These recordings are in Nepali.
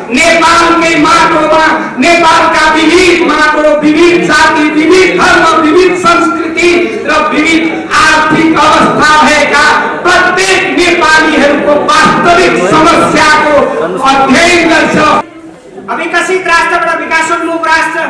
नेपालकै माटोमा नेपालका विविध माटो, विविध जाति, विविध धर्म, विविध संस्कृति र विविध आर्थिक अवस्था भएका प्रत्येक नेपालीहरूको वास्तविक समस्याको अध्ययन गर्छ। विकसित राष्ट्रबाट विकासोन्मुख राष्ट्र,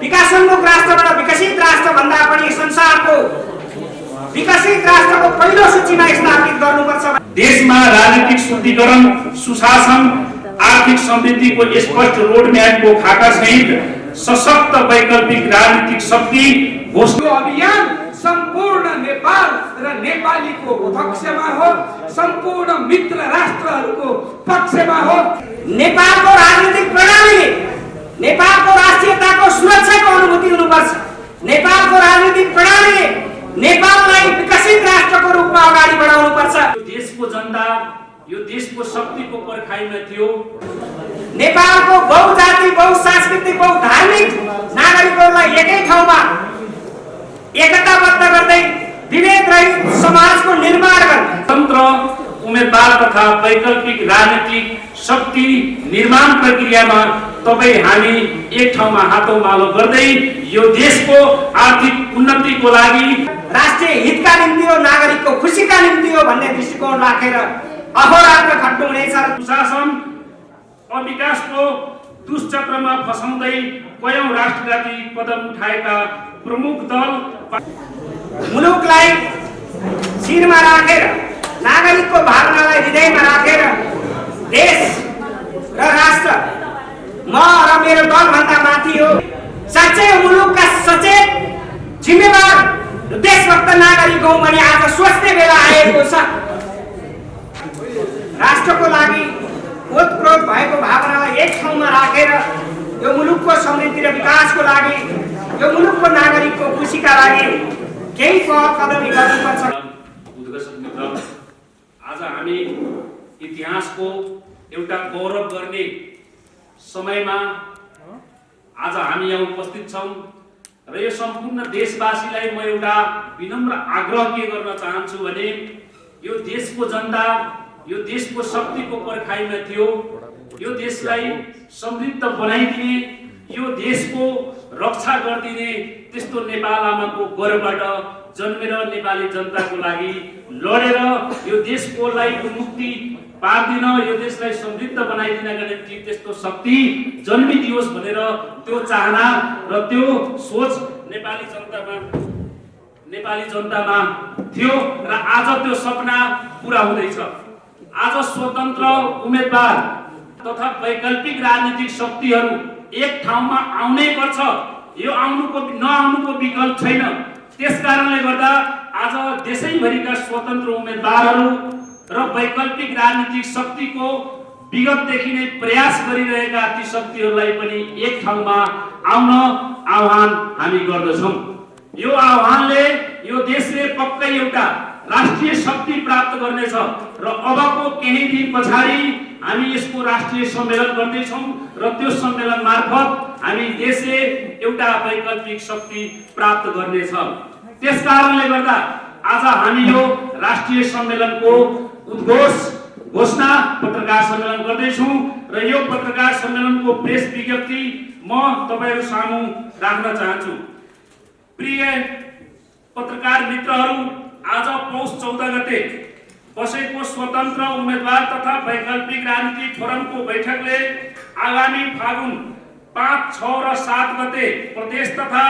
विकासोन्मुख राष्ट्रबाट विकसित राष्ट्र भन्दा पनि संसारको विकसित राष्ट्रको पहिलो सूचीमा स्थापित गर्नुपर्छ। देशमा राजनीतिक शुद्धिकरण, सुशासन, आर्थिक समृद्धिको स्पष्ट रोडम्यापको खाका सहित सशक्त वैकल्पिक राजनीतिक शक्ति घोषणा अभियान सम्पूर्ण नेपाल र नेपालीको पक्षमा हो, सम्पूर्ण मित्र राष्ट्रहरूको पक्षमा हो। नेपालको राजनीतिक प्रणालीले नेपालको राष्ट्रियताको सुरक्षाको अनुभूति हुनुपर्छ। नेपालको राजनीतिक प्रणालीले नेपाललाई विकसित राष्ट्रको रूपमा अगाडि बढाउनुपर्छ। देशको जनता यो देशको शक्तिको पर्खाइमा थियो। नेपालको बहुजाति, बहुसांस्कृतिक, बहुधार्मिक नागरिकहरूलाई एकै ठाउँमा एकताबद्ध गर्दै विभेद रहित समाजको निर्माण गर्ने स्वतन्त्र उम्मेदवार तथा वैकल्पिक राजनीतिक शक्ति निर्माण प्रक्रियामा तपाईँ हामी एक ठाउँमा हातौमालो गर्दै यो देशको आर्थिक उन्नतिको लागि, राष्ट्रिय हितका निम्ति हो, नागरिकको खुसीका निम्ति हो भन्ने दृष्टिकोण राखेर अहोरात्र खट्नु हुनेछ। सुशासन अविकासको दुष्चक्रमा फसाउँदै कयौं राष्ट्रघाती कदम उठाएका प्रमुख दल मुलुकलाई शिरमा राखेर, नागरिकको भावनालाई हृदयमा राखेर देश र राष्ट्र म र मेरो दलभन्दा माथि हो, साँच्चै मुलुकका सचेत जिम्मेवार देशभक्त नागरिक हौं भने आज सोच्ने बेला आएको छ। राष्ट्रको लागि ओतप्रोत भएको भावनालाई एक ठाउँमा राखेर यो मुलुकको समृद्धि र विकासको लागि, यो मुलुकको नागरिकको खुसीका लागि केही कदम गर्नुपर्छ। आज हामी इतिहासको एउटा गौरव गर्ने समयमा आज हामी यहाँ उपस्थित छौं र यो सम्पूर्ण देशवासीलाई म एउटा विनम्र आग्रह के गर्न चाहन्छु भने यो देशको जनता यो देशको शक्तिको पर्खाइमा थियो। यो देशलाई समृद्ध बनाइदिने, यो देशको रक्षा गरिदिने त्यस्तो नेपाल आमाको गर्भबाट जन्मेर नेपाली जनताको लागि लडेर यो देशकोलाई मुक्ति पार्दिन, यो देशलाई समृद्ध बनाइदिनका निम्ति त्यस्तो शक्ति जन्मिदियोस् भनेर त्यो चाहना र त्यो सोच नेपाली जनतामा थियो र आज त्यो सपना पूरा हुँदैछ। आज स्वतन्त्र उम्मेदवार तथा वैकल्पिक राजनीतिक शक्तिहरू एक ठाउँमा आउनै पर्छ। यो नआउनुको विकल्प छैन। त्यसकारणले गर्दा आज देशैभरिका स्वतन्त्र उम्मेदवारहरू र वैकल्पिक राजनीतिक शक्तिको विगतदेखि नै प्रयास गरिरहेका ती शक्तिहरूलाई पनि एक ठाउँमा आउन आह्वान हामी गर्दछौँ। यो आह्वानले यो देशले पक्कै एउटा राष्ट्रिय शक्ति प्राप्त गर्नेछ र अबको केही दिन पछाडि हामी यसको राष्ट्रिय सम्मेलन गर्दैछौँ र त्यो सम्मेलन मार्फत हामी देशले एउटा वैकल्पिक शक्ति प्राप्त गर्नेछ। त्यसकारणले गर्दा आज हामी यो राष्ट्रिय सम्मेलनको घोषणा पत्रकार सम्मेलन गर्दैछौँ र यो पत्रकार सम्मेलनको प्रेस विज्ञप्ति म तपाईहरु सामु राख्न चाहन्छु। प्रिय पत्रकार मित्रहरू, आज पौष 14 गते बसेको स्वतन्त्र उम्मेदवार तथा वैकल्पिक राजनीतिक फोरमको बैठकले आगामी फागुन 5, 6 र 7 गते प्रदेश तथा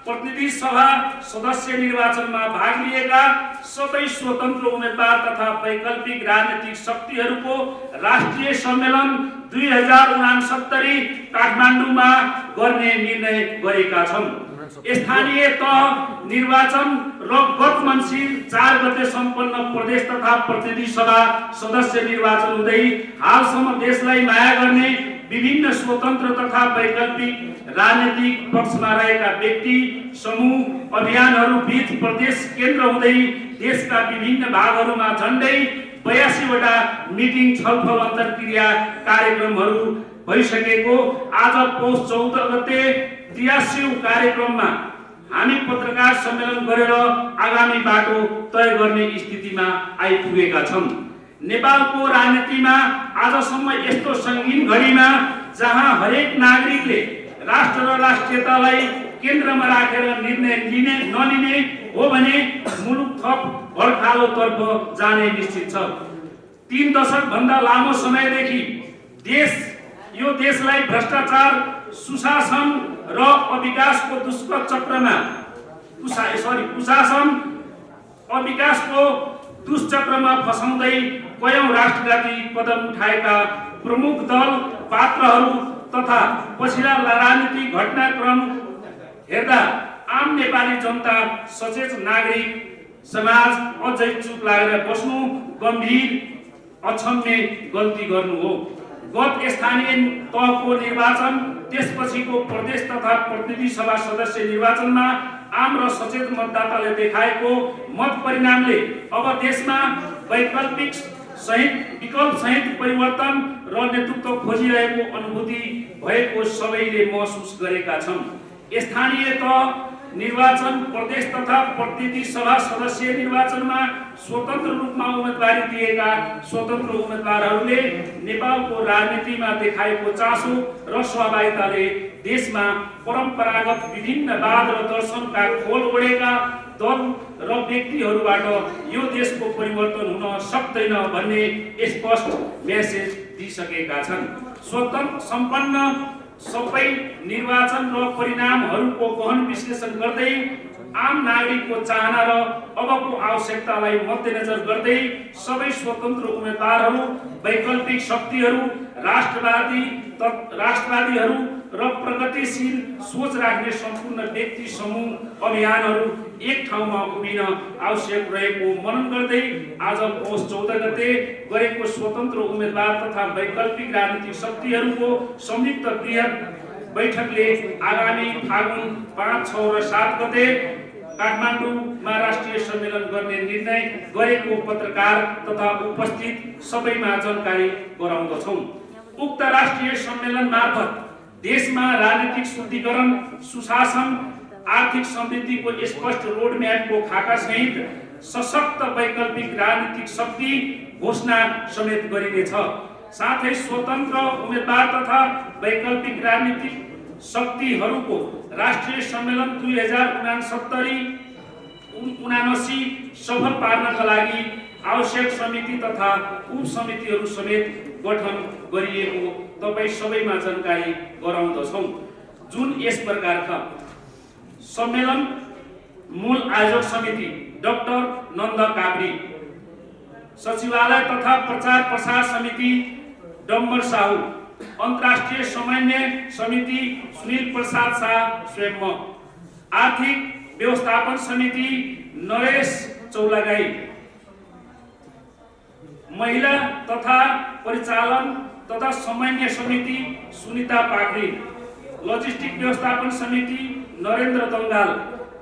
प्रतिनिधि सभा सदस्य निर्वाचनमा भाग लिएका सबै स्वतन्त्र उम्मेदवार तथा वैकल्पिक राजनीतिक शक्तिहरूको राष्ट्रिय सम्मेलन 2069 काठमाडौँमा गर्ने निर्णय गरेका छन्। स्थानीय तह निर्वाचन र गत मङ्सिर 4 गते सम्पन्न प्रदेश तथा प्रतिनिधि सभा सदस्य निर्वाचन हुँदै हालसम्म देशलाई माया गर्ने विभिन्न स्वतन्त्र तथा वैकल्पिक राजनीतिक पक्षमा रहेका व्यक्ति समूह अभियानहरू बीच प्रदेश केन्द्र हुँदै देशका विभिन्न भागहरूमा झण्डै 82 वटा मिटिङ छलफल अन्तर्क्रिया कार्यक्रमहरू भइसकेको आज पौष 14 गते 83औं कार्यक्रममा हामी पत्रकार सम्मेलन गरेर आगामी बाटो तय गर्ने स्थितिमा आइपुगेका छौं। नेपालको राजनीतिमा आजसम्म यस्तो सङ्गीन घडीमा जहाँ हरेक नागरिकले राष्ट्र र राष्ट्रियतालाई केन्द्रमा राखेर निर्णय नलिने हो भने मुलुक थप भड्कालोतर्फ जाने निश्चित छ। 3 दशकभन्दा लामो समयदेखि यो देशलाई भ्रष्टाचार, सुशासन र अविकासको दुष्कर चक्रमा दुष्चक्रमा फसाउँदै कयौं राष्ट्रघाती कदम उठाएका प्रमुख दल पात्रहरू तथा पछिल्ला राजनीतिक घटनाक्रम हेर्दा आम नेपाली जनता, सचेत नागरिक समाज अझै चुप लागेर बस्नु गम्भीर अक्षम्य गल्ती गर्नु हो। गत स्थानीय तहको निर्वाचन, त्यसपछिको प्रदेश तथा प्रतिनिधि सभा सदस्य निर्वाचनमा आम र सचेत मतदाताले देखाएको मत परिणामले अब देशमा विकल्प सहित परिवर्तन र नेतृत्व खोजिरहेको अनुभूति भएको सबैले महसुस गरेका छन्। स्थानीय तह निर्वाचन, प्रदेश तथा प्रतिनिधि सभा सदस्य निर्वाचनमा स्वतन्त्र रूपमा उम्मेदवारी दिएका स्वतन्त्र उम्मेदवारहरूले नेपालको राजनीतिमा देखाएको चासो र सहभागिताले देशमा परम्परागत विभिन्न वाद र दर्शनका खोल ओढेका दल र व्यक्तिहरूबाट यो देशको परिवर्तन हुन सक्दैन भन्ने स्पष्ट मेसेज दिइसकेका छन्। स्वतन्त्र सम्पन्न सबै निर्वाचन र परिणामहरूको गहन विश्लेषण गर्दै आम नागरिकको चाहना र अबको आवश्यकतालाई मध्यनजर गर्दै सबै स्वतन्त्र उम्मेदवारहरू, वैकल्पिक शक्तिहरू, राष्ट्रवादीहरू र प्रगतिशील सोच राख्ने सम्पूर्ण व्यक्ति समूह अभियानहरू एक ठाउँमा उभिन आवश्यक रहेको मनन गर्दै आज पौष 14 गते गरेको स्वतन्त्र उम्मेदवार तथा वैकल्पिक राजनीतिक शक्तिहरूको संयुक्त बृहत बैठकले आगामी फागुन 5, 6 र 7 गते काठमाडौँमा राष्ट्रिय सम्मेलन गर्ने निर्णय गरेको पत्रकार तथा उपस्थित सबैमा जानकारी गराउँदछौँ। उक्त राष्ट्रिय सम्मेलन मार्फत देशमा राजनीतिक शुद्धिकरण, सुशासन, आर्थिक समृद्धिको स्पष्ट रोडम्यापको खाका सहित सशक्त वैकल्पिक राजनीतिक शक्ति घोषणा समेत गरिनेछ। साथै स्वतन्त्र उम्मेदवार तथा वैकल्पिक राजनीतिक शक्तिहरूको राष्ट्रिय सम्मेलन 2069 सफल पार्नका लागि आवश्यक समिति तथा उपसमितिहरू समेत गठन गरिएको तपाईँ सबैमा जानकारी गराउँदछौँ, जुन यस प्रकार छ। सम्मेलन मूल आयोजक समिति डाक्टर नन्द काभ्री, सचिवालय तथा प्रचार प्रसार समिति डम्बर साहु, अन्तर्राष्ट्रिय समन्वय समिति सुनील प्रसाद शाह स्वयं, आर्थिक व्यवस्थापन समिति नरेश चौलागाई, महिला तथा परिचालन तथा समन्वय समिति सुनिता पाखरी, लजिस्टिक व्यवस्थापन समिति नरेन्द्र दंगाल,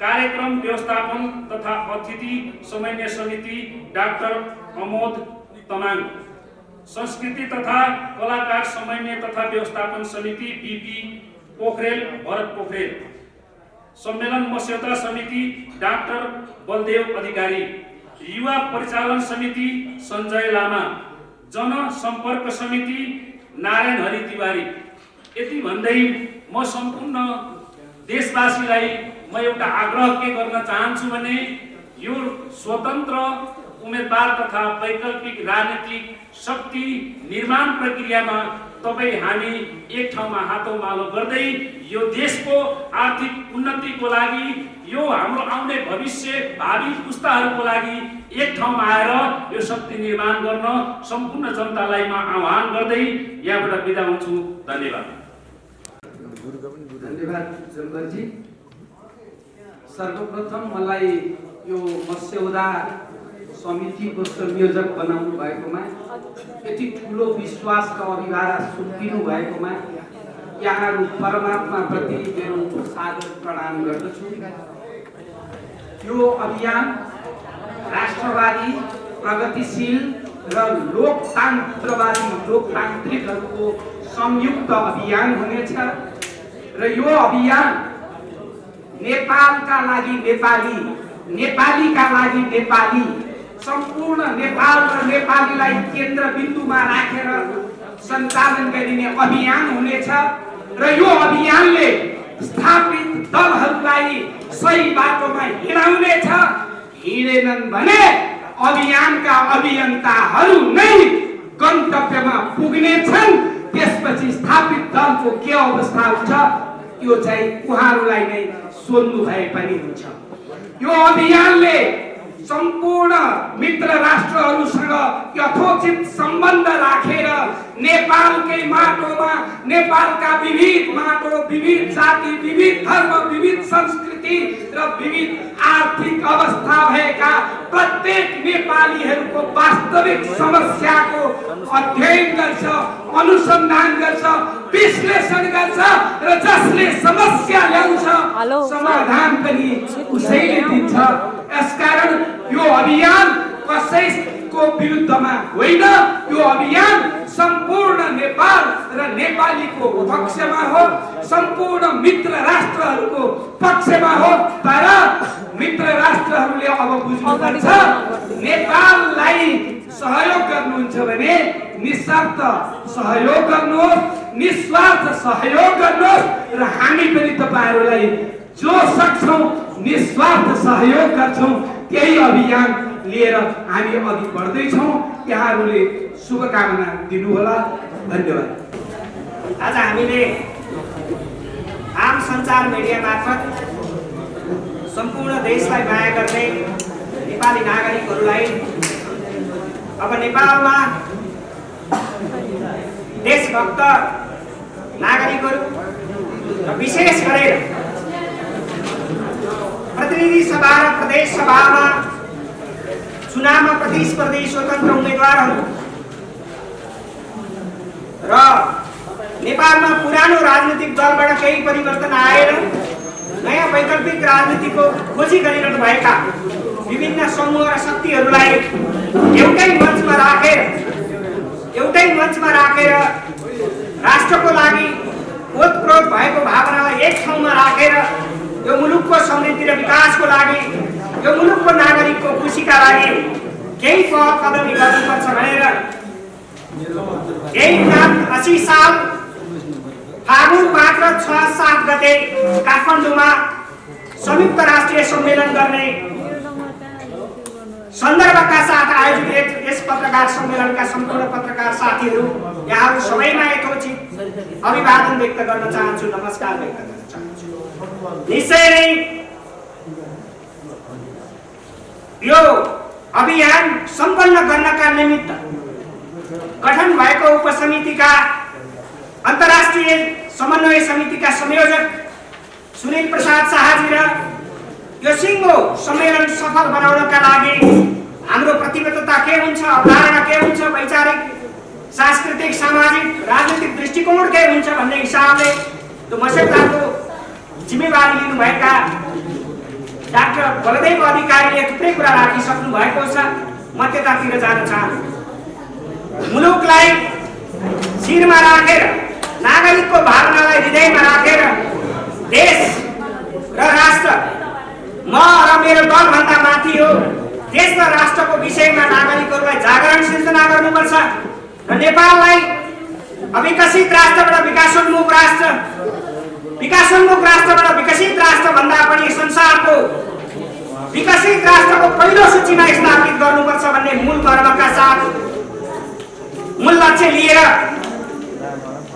कार्यक्रम व्यवस्थापन तथा अतिथि समन्वय समिति डाक्टर अमोद तमाङ, संस्कृति तथा कलाकार समन्वय तथा व्यवस्थापन समिति बीपी पोखरेल भरत पोखरेल, सम्मेलन मस्यौदा समिति डाक्टर बलदेव अधिकारी, युवा परिचालन समिति सञ्जय लामा, जनसम्पर्क समिति नारायण हरि तिवारी। यति भन्दै म सम्पूर्ण देशवासीलाई म एउटा आग्रह के गर्न चाहन्छु भने यो स्वतन्त्र उम्मेदवार तथा वैकल्पिक राजनीतिक शक्ति निर्माण प्रक्रियामा तपाईँ हामी एक ठाउँमा हातौमालो गर्दै यो देशको आर्थिक उन्नतिको लागि, यो हाम्रो आउने भविष्य भावी पुस्ताहरूको लागि एक ठाउँमा आएर यो शक्ति निर्माण गर्न सम्पूर्ण जनतालाई म आह्वान गर्दै यहाँबाट बिदा हुन्छु। धन्यवाद। धन्यवाद जलबरजी। सर्वप्रथम मलाई यो मस्यौदा समितिको संयोजक बनाउनु भएकोमा, यति ठुलो विश्वासका अभिभारा सुम्पिनु भएकोमा यहाँहरू परमात्मा प्रति मेरो सादर प्रणाम गर्दछु। यो अभियान राष्ट्रवादी, प्रगतिशील र लोकतान्त्रिकहरूको संयुक्त अभियान हुनेछ र यो अभियान नेपालका लागि नेपाली, नेपालीका लागि नेपाली सम्पूर्ण नेपाल र नेपालीलाई केन्द्रबिन्दुमा राखेर सञ्चालन गरिने अभियान हुनेछ र यो अभियानले स्थापित दलहरूलाई सही बाटोमा हिँडाउनेछ। हिँडेनन् भने अभियानका अभियन्ताहरू नै गन्तव्यमा पुग्नेछन्। त्यसपछि स्थापित दलको के अवस्था हुन्छ यो चाहिँ उहाँहरूलाई नै सोध्नु भए पनि हुन्छ। यो अभियानले सम्पूर्ण मित्र राष्ट्रहरूसँग यथोचित सम्बन्ध राखेर नेपालकै माटोमा नेपालका विविध माटो, विविध जाति, विविध धर्म, विविध संस्कृति र विविध आर्थिक अवस्था भएका प्रत्येक नेपालीहरूको वास्तविक समस्याको अध्ययन गर्छ, अनुसन्धान गर्छ, विश्लेषण गर्छ र जसले समस्या ल्याउँछ समाधान पनि उसैले दिन्छ। यसकारण यो अभियान कसैको विरुद्धमा होइन, यो अभियान सम्पूर्ण नेपाल र नेपालीको पक्षमा हो, सम्पूर्ण मित्र राष्ट्रहरूको पक्षमा हो। तर मित्र राष्ट्रहरूले अब बुझ्नुपर्छ नेपाललाई सहयोग गर्नुहुन्छ भने निस्वार्थ सहयोग गर्नुहोस्, निस्वार्थ सहयोग गर्नुहोस् र हामी पनि तपाईहरूलाई जो सक्छौं निस्वार्थ सहयोग गर्छौं। त्यही अभियान लिएर हामी अघि बढ्दैछौँ। यहाँहरूले शुभकामना दिनुहोला। धन्यवाद। आज हामीले आम सञ्चार मिडिया मार्फत सम्पूर्ण देशलाई माया गर्ने नेपाली नागरिकहरूलाई अब नेपालमा देशभक्त नागरिकहरू र विशेष गरेर प्रतिनिधि सभा र प्रदेश सभामा चुनावमा प्रतिस्पर्धी स्वतन्त्र उम्मेदवारहरू र नेपालमा पुरानो राजनीतिक दलबाट केही परिवर्तन आएर नयाँ वैकल्पिक राजनीतिको खोजी गरिरहनु भएका विभिन्न समूह र शक्तिहरूलाई एउटै मञ्चमा राखेर राष्ट्रको लागि ओतप्रोत भएको भावनालाई एक ठाउँमा राखेर यो मुलुकको समृद्धि र विकासको लागि, यो मुलुकको नागरिकको खुसीका लागि केही पहल कदमी गर्नुपर्छ भनेर यही 80 साल फागुन 5 र 6, 7 गते काठमाडौँमा संयुक्त राष्ट्रिय सम्मेलन गर्ने सन्दर्भका साथ आयोजित यस पत्रकार सम्मेलनका सम्पूर्ण पत्रकार साथीहरू यहाँहरू सबैमा यथोचित अभिवादन व्यक्त गर्न चाहन्छु, नमस्कार व्यक्त गर्न चाहन्छु। निश्चय नै यो अभियान सम्पन्न गर्नका निमित्त गठन भएको उपसमितिका अन्तर्राष्ट्रिय समन्वय समितिका संयोजक सुनिल प्रसाद शाहजी र यो सिङ्गो सम्मेलन सफल बनाउनका लागि हाम्रो प्रतिबद्धता के हुन्छ, अवधारणा के हुन्छ, वैचारिक, सांस्कृतिक, सामाजिक, राजनीतिक दृष्टिकोण के हुन्छ भन्ने हिसाबले त्यो मस्यौदाको जिम्मेवारी लिनुभएका डाक्टर बलदेव अधिकारीले थुप्रै कुरा राखिसक्नु भएको छ। म त्यतातिर जान चाहन्छु। मुलुकलाई शिरमा राखेर, नागरिकको भावनालाई हृदयमा राखेर देश र राष्ट्र म र मेरो दलभन्दा माथि हो, देश र राष्ट्रको विषयमा नागरिकहरूलाई जागरण सिर्जना गर्नुपर्छ र नेपाललाई अविकसित राष्ट्रबाट विकासोन्मुख राष्ट्र, विकासोन्मुख राष्ट्रबाट विकसित राष्ट्र भन्दा पनि संसारको विकसित राष्ट्रको पहिलो सूचीमा स्थापित गर्नुपर्छ भन्ने मूल मर्मका साथ, मूल लक्ष्य लिएर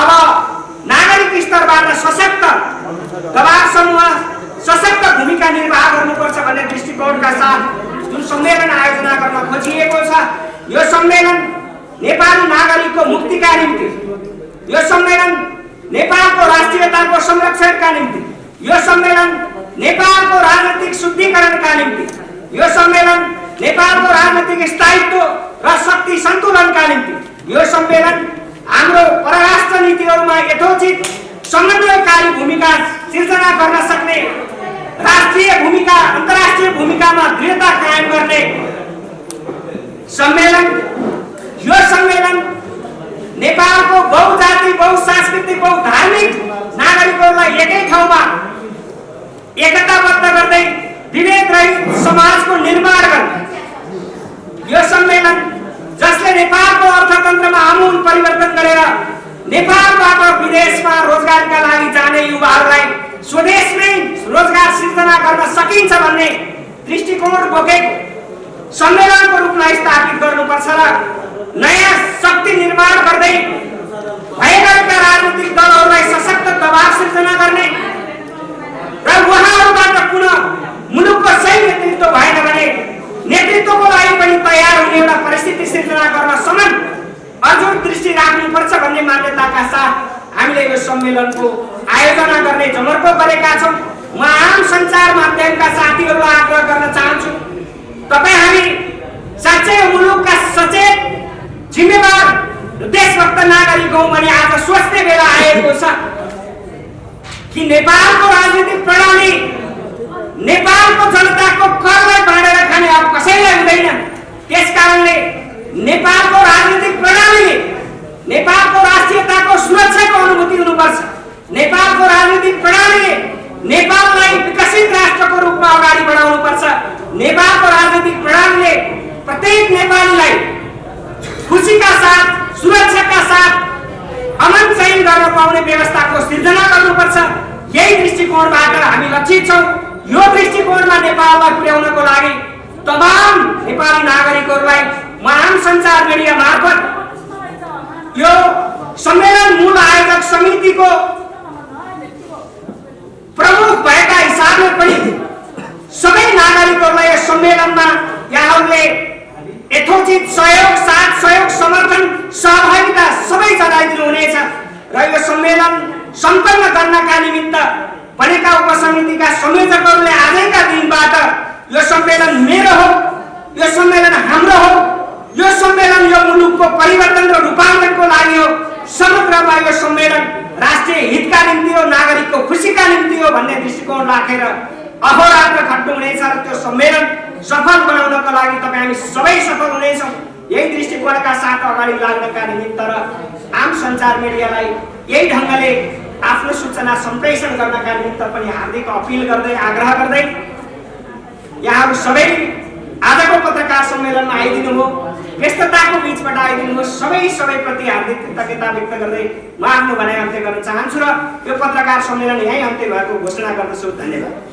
अब नागरिक स्तरबाट सशक्त दबाव समूह सशक्त भूमिका निर्वाह गर्नुपर्छ भन्ने दृष्टिकोणका साथ जुन सम्मेलन आयोजना गर्न खोजिएको छ, यो सम्मेलन नेपाली नागरिकको मुक्तिका निम्ति, यो सम्मेलन नेपालको राष्ट्रियताको संरक्षणका निम्ति, यो सम्मेलन नेपालको राजनीतिक शुद्धिकरणका निम्ति, यो सम्मेलन नेपालको राजनीतिक स्थायित्व र शक्ति सन्तुलनका निम्ति, यो सम्मेलन हाम्रो परराष्ट्र नीतिहरूमा यथोचित समन्वयकारी भूमिका सिर्जना गर्न सक्ने, राष्ट्रिय भूमिका, अन्तर्राष्ट्रिय भूमिकामा दृढता कायम गर्ने सम्मेलन। यो सम्मेलन नेपालको बहुजाति, बहुसांस्कृतिक, बहुधार्मिक नागरिकहरूलाई एकै ठाउँमा एकताबद्ध गर्दै विभेद रहित समाजको निर्माण गर्ने, यो सम्मेलन जसले नेपालको अर्थतन्त्रमा आमूल परिवर्तन गरेर नेपालबाट विदेशमा रोजगारका लागि जाने युवाहरूलाई स्वदेशमै रोजगार सिर्जना गर्न सकिन्छ भन्ने दृष्टिकोण बोकेको सम्मेलनको रूपलाई स्थापित गर्नुपर्छ र नयाँ शक्ति निर्माण गर्दै भएका राजनीतिक दलहरूलाई सशक्त दबाव सिर्जना गर्ने र उहाँहरूबाट पुनः मुलुकको सही नेतृत्व भएन भने नेतृत्वको लागि पनि तयार हुने एउटा परिस्थिति सिर्जना गर्न सम्म अझुर दृष्टि राख्नुपर्छ भन्ने मान्यताका साथ हामीले यो सम्मेलनको आयोजना गर्ने जमर्को गरेका छौँ। म आम सञ्चार माध्यमका साथीहरूलाई आग्रह गर्न चाहन्छु, तपाईँ हामी साँच्चै मुलुकका सचेत जिम्मेवार देशभक्त नागरिक हौँ भने आज सोच्ने बेला आएको छ कि नेपालको राजनीतिक प्रणाली नेपालको जनताको करलाई बाँडेर खाने अब कसैलाई हुँदैन। त्यसकारणले नेपालको राजनीतिक प्रणालीले नेपालको राष्ट्रियताको सुरक्षाको अनुभूति हुनुपर्छ। नेपालको राजनीतिक प्रणालीले नेपाललाई विकसित राष्ट्रको रूपमा अगाडि बढाउनुपर्छ। नेपालको राजनीतिक प्रणालीले प्रत्येक नेपालीलाई खुसीका साथ सुरक्षाका साथ अमन चयन गर्न पाउने व्यवस्थाको सिर्जना गर्नुपर्छ। यही दृष्टिकोणबाट हामी लक्षित छौँ। यो दृष्टिकोणमा नेपाललाई पुर्याउनको लागि तमाम नेपाली नागरिकहरूलाई म आम सञ्चार मिडिया मार्फत यो सम्मेलन मूल आयोजक समितिको प्रमुख भएका हिसाबले पनि सबै नागरिकहरूलाई यस सम्मेलनमा यहाँहरूले यथोचित सहयोग साथ सहयोग समर्थन सहभागिता सबै जनाइदिनु हुनेछ र यो सम्मेलन सम्पन्न गर्नका निमित्त बनेका उपसमितिका संयोजकहरूले आजैका दिनबाट यो सम्मेलन मेरो हो, यो सम्मेलन हाम्रो हो, यो सम्मेलन यो मुलुकको परिवर्तन र रूपान्तरणको लागि हो, समग्रमा यो सम्मेलन राष्ट्रिय हितका निम्ति हो, नागरिकको खुसीका निम्ति हो भन्ने दृष्टिकोण राखेर अहोरात्र खट्नु हुनेछ र त्यो सम्मेलन सफल बनाउनका लागि तपाईँ हामी सबै सफल हुनेछौँ। यही दृष्टिकोणका साथ अगाडि लाग्नका निमित्त र आम सञ्चार मिडियालाई यही ढङ्गले आफ्नो सूचना सम्प्रेषण गर्नका निमित्त पनि हार्दिक अपिल गर्दै आग्रह गर्दै यहाँहरू सबै आजको पत्रकार सम्मेलनमा आइदिनु हो, व्यस्तताको बीचबाट आइदिनु हो, सबै प्रति हार्दिक कृतज्ञता व्यक्त गर्दै म आफ्नो भनाइ अन्त्य गर्न चाहन्छु र यो पत्रकार सम्मेलन यही अन्त्य भएको घोषणा गर्दछु। धन्यवाद।